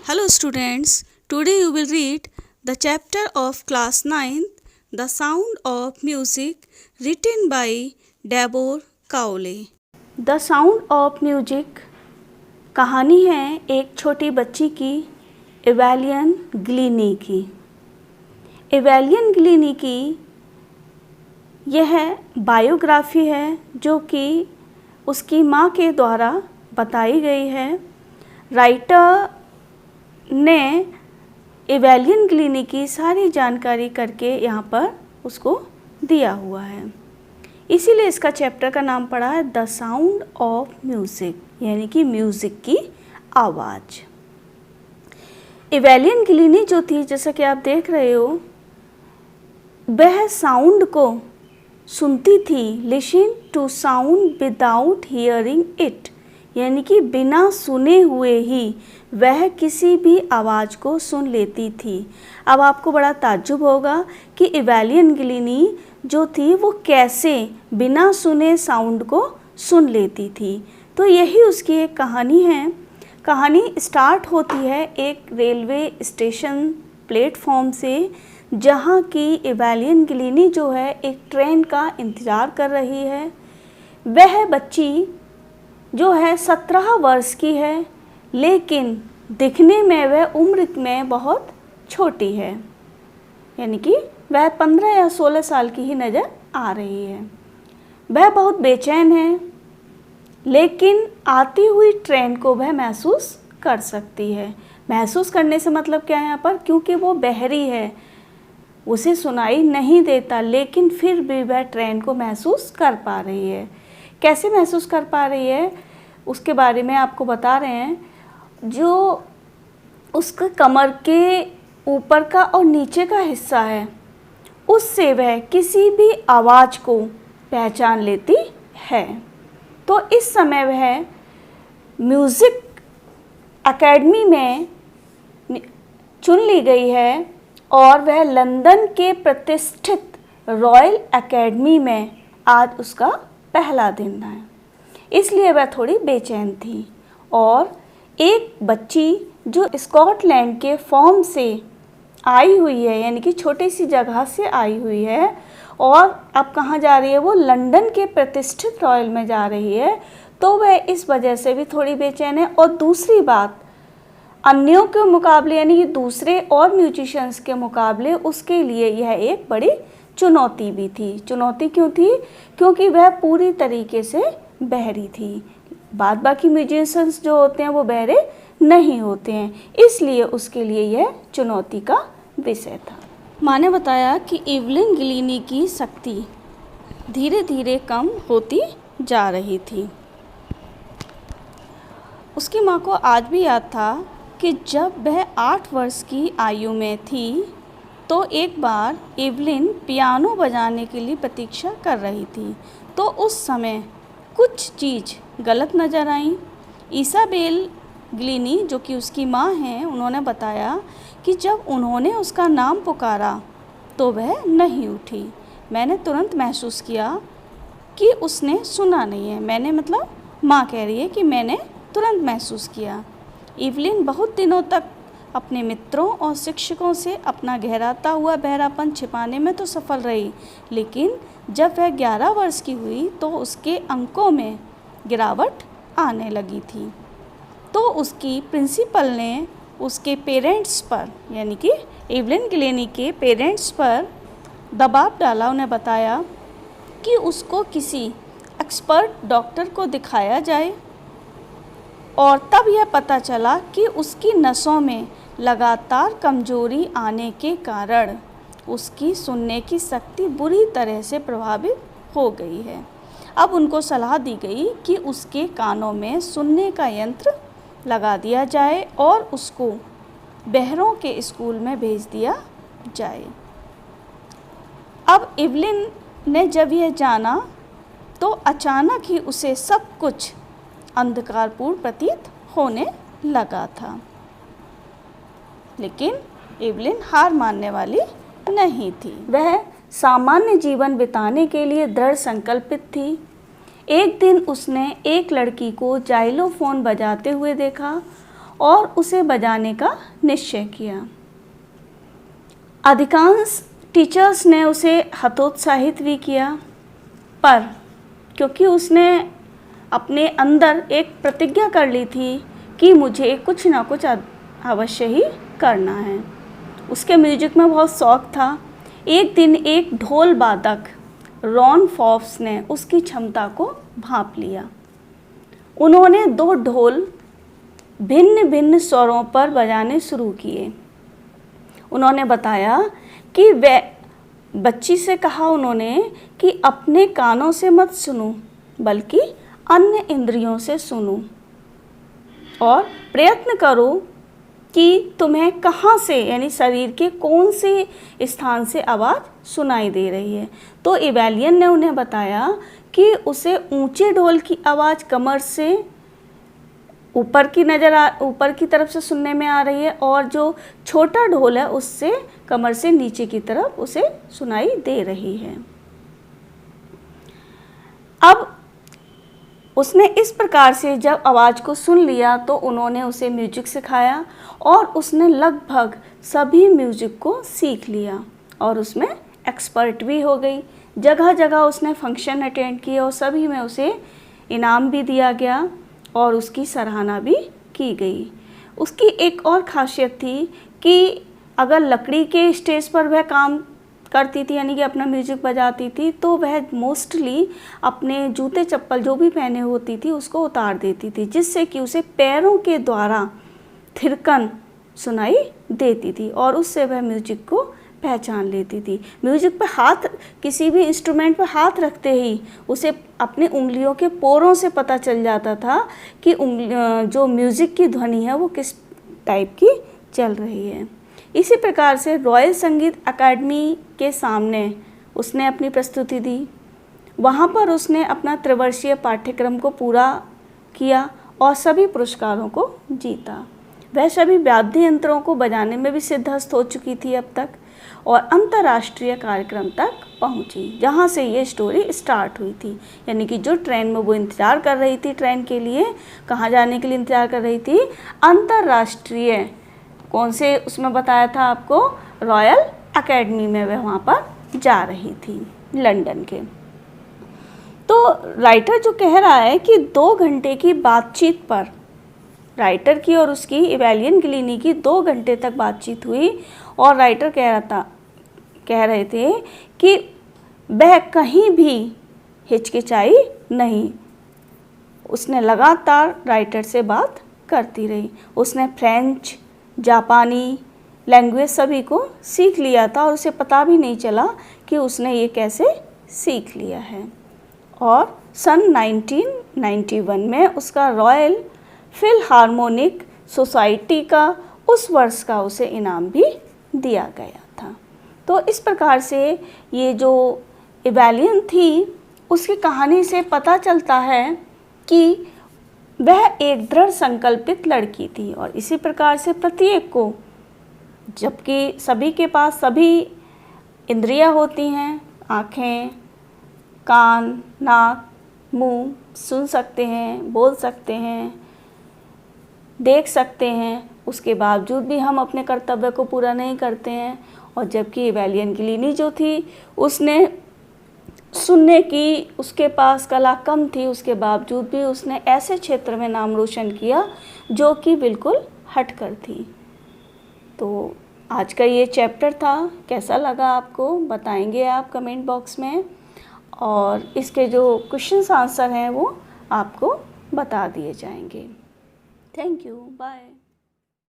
Hello students, today you will read the chapter of class 9th, The Sound of Music, written by Deborah Cowley. The sound of music कहानी है एक छोटी बच्ची की, abelian ग्लीनी की। Abelian ग्लीनी की यह बायोग्राफी है जो कि उसकी माँ के द्वारा बताई गई है। राइटर ने एवेलियन ग्लीनी की सारी जानकारी करके यहाँ पर उसको दिया हुआ है, इसीलिए इसका चैप्टर का नाम पड़ा है द साउंड ऑफ म्यूज़िक, यानी कि म्यूज़िक की आवाज़। एवेलियन ग्लीनी जो थी, जैसा कि आप देख रहे हो, वह साउंड को सुनती थी। Listen to sound without hearing it, यानी कि बिना सुने हुए ही वह किसी भी आवाज़ को सुन लेती थी। अब आपको बड़ा ताज्जुब होगा कि एवेलियन ग्लीनी जो थी वो कैसे बिना सुने साउंड को सुन लेती थी। तो यही उसकी एक कहानी है। कहानी स्टार्ट होती है एक रेलवे स्टेशन प्लेटफॉर्म से, जहाँ की एवेलियन ग्लीनी जो है एक ट्रेन का इंतज़ार कर रही है। वह बच्ची जो है 17 वर्ष की है, लेकिन दिखने में वह उम्र में बहुत छोटी है, यानी कि वह 15 या 16 साल की ही नज़र आ रही है। वह बहुत बेचैन है, लेकिन आती हुई ट्रेन को वह महसूस कर सकती है। महसूस करने से मतलब क्या है यहाँ पर, क्योंकि वो बहरी है, उसे सुनाई नहीं देता, लेकिन फिर भी वह ट्रेन को महसूस कर पा रही है। कैसे महसूस कर पा रही है उसके बारे में आपको बता रहे हैं। जो उसके कमर के ऊपर का और नीचे का हिस्सा है, उससे वह किसी भी आवाज़ को पहचान लेती है। तो इस समय वह म्यूज़िक एकेडमी में चुन ली गई है और वह लंदन के प्रतिष्ठित रॉयल एकेडमी में आज उसका पहला दिन है, इसलिए वह थोड़ी बेचैन थी। और एक बच्ची जो स्कॉटलैंड के फॉर्म से आई हुई है, यानी कि छोटी सी जगह से आई हुई है, और अब कहाँ जा रही है, वो लंदन के प्रतिष्ठित रॉयल में जा रही है, तो वह इस वजह से भी थोड़ी बेचैन है। और दूसरी बात, अन्यों के मुकाबले, यानी कि दूसरे और म्यूजिशियंस के मुकाबले उसके लिए यह एक बड़ी चुनौती भी थी। चुनौती क्यों थी? क्योंकि वह पूरी तरीके से बहरी थी। बाद बाकी म्यूजिशियंस जो होते हैं वो बहरे नहीं होते हैं, इसलिए उसके लिए यह चुनौती का विषय था। माँ ने बताया कि एवेलियन ग्लीनी की शक्ति धीरे धीरे कम होती जा रही थी। उसकी माँ को आज भी याद था कि जब वह 8 वर्ष की आयु में थी, तो एक बार एवेलिन पियानो बजाने के लिए प्रतीक्षा कर रही थी, तो उस समय कुछ चीज़ गलत नज़र आई। इसाबेल ग्लीनी जो कि उसकी माँ हैं, उन्होंने बताया कि जब उन्होंने उसका नाम पुकारा तो वह नहीं उठी। मैंने तुरंत महसूस किया कि उसने सुना नहीं है। मैंने मतलब माँ कह रही है कि मैंने तुरंत महसूस किया। एवेलिन बहुत दिनों तक अपने मित्रों और शिक्षकों से अपना गहराता हुआ बहरापन छिपाने में तो सफल रही, लेकिन जब वह 11 वर्ष की हुई तो उसके अंकों में गिरावट आने लगी थी। तो उसकी प्रिंसिपल ने उसके पेरेंट्स पर, यानी कि एवेलिन ग्लीनी के पेरेंट्स पर दबाव डाला। उन्हें बताया कि उसको किसी एक्सपर्ट डॉक्टर को दिखाया जाए, और तब यह पता चला कि उसकी नसों में लगातार कमजोरी आने के कारण उसकी सुनने की शक्ति बुरी तरह से प्रभावित हो गई है। अब उनको सलाह दी गई कि उसके कानों में सुनने का यंत्र लगा दिया जाए और उसको बहरों के स्कूल में भेज दिया जाए। अब एवेलिन ने जब यह जाना तो अचानक ही उसे सब कुछ अंधकारपूर्ण प्रतीत होने लगा था, लेकिन एवेलिन हार मानने वाली नहीं थी। वह सामान्य जीवन बिताने के लिए दृढ़ संकल्पित थी। एक दिन उसने एक लड़की को जाइलोफोन बजाते हुए देखा और उसे बजाने का निश्चय किया। अधिकांश टीचर्स ने उसे हतोत्साहित भी किया, पर क्योंकि उसने अपने अंदर एक प्रतिज्ञा कर ली थी कि मुझे कुछ ना कुछ अवश्य ही करना है, उसके म्यूजिक में बहुत शौक़ था। एक दिन एक ढोल वादक रॉन फॉप्स ने उसकी क्षमता को भांप लिया। उन्होंने 2 ढोल भिन्न भिन्न स्वरों पर बजाने शुरू किए। उन्होंने बताया कि बच्ची से कहा उन्होंने कि अपने कानों से मत सुनो, बल्कि अन्य इंद्रियों से सुनो और प्रयत्न करो कि तुम्हें कहाँ से, यानी शरीर के कौन से स्थान से आवाज़ सुनाई दे रही है। तो एवेलियन ने उन्हें बताया कि उसे ऊंचे ढोल की आवाज़ कमर से ऊपर की तरफ से सुनने में आ रही है, और जो छोटा ढोल है उससे कमर से नीचे की तरफ उसे सुनाई दे रही है। अब उसने इस प्रकार से जब आवाज़ को सुन लिया तो उन्होंने उसे म्यूजिक सिखाया और उसने लगभग सभी म्यूजिक को सीख लिया और उसमें एक्सपर्ट भी हो गई। जगह जगह उसने फंक्शन अटेंड किए और सभी में उसे इनाम भी दिया गया और उसकी सराहना भी की गई। उसकी एक और ख़ासियत थी कि अगर लकड़ी के स्टेज पर वह काम करती थी, यानी कि अपना म्यूजिक बजाती थी, तो वह मोस्टली अपने जूते चप्पल जो भी पहने होती थी उसको उतार देती थी, जिससे कि उसे पैरों के द्वारा थिरकन सुनाई देती थी और उससे वह म्यूजिक को पहचान लेती थी। म्यूजिक पर हाथ, किसी भी इंस्ट्रूमेंट पर हाथ रखते ही उसे अपने उंगलियों के पोरों से पता चल जाता था कि जो म्यूजिक की ध्वनि है वो किस टाइप की चल रही है। इसी प्रकार से रॉयल संगीत अकादमी के सामने उसने अपनी प्रस्तुति दी। वहाँ पर उसने अपना त्रिवर्षीय पाठ्यक्रम को पूरा किया और सभी पुरस्कारों को जीता। वह सभी वाद्य यंत्रों को बजाने में भी सिद्धहस्त हो चुकी थी अब तक और अंतर्राष्ट्रीय कार्यक्रम तक पहुंची, जहां से ये स्टोरी स्टार्ट हुई थी। यानी कि जो ट्रेन में वो इंतज़ार कर रही थी, ट्रेन के लिए कहाँ जाने के लिए इंतज़ार कर रही थी, अंतर्राष्ट्रीय, कौन से उसमें बताया था आपको, रॉयल एकेडमी में वह वहाँ पर जा रही थी, लंदन के। तो राइटर जो कह रहा है कि 2 घंटे की बातचीत पर, राइटर की और उसकी एवेलियन गिलीनी की 2 घंटे तक बातचीत हुई और राइटर कह रहे थे कि वह कहीं भी हिचकिचाई नहीं। उसने लगातार राइटर से बात करती रही। उसने फ्रेंच, जापानी लैंग्वेज सभी को सीख लिया था और उसे पता भी नहीं चला कि उसने ये कैसे सीख लिया है। और सन 1991 में उसका रॉयल फिलहार्मोनिक सोसाइटी का उस वर्ष का उसे इनाम भी दिया गया था। तो इस प्रकार से ये जो एवेलियन थी उसकी कहानी से पता चलता है कि वह एक दृढ़ संकल्पित लड़की थी और इसी प्रकार से प्रत्येक को, जबकि सभी के पास सभी इंद्रियां होती हैं, आँखें, कान, नाक, मुंह, सुन सकते हैं, बोल सकते हैं, देख सकते हैं, उसके बावजूद भी हम अपने कर्तव्य को पूरा नहीं करते हैं। और जबकि एवेलियन गिलीनी जो थी उसने सुनने की, उसके पास कला कम थी, उसके बावजूद भी उसने ऐसे क्षेत्र में नाम रोशन किया जो कि बिल्कुल हटकर थी। तो आज का ये चैप्टर था, कैसा लगा आपको बताएंगे आप कमेंट बॉक्स में, और इसके जो क्वेश्चंस आंसर हैं वो आपको बता दिए जाएंगे। Thank you, bye.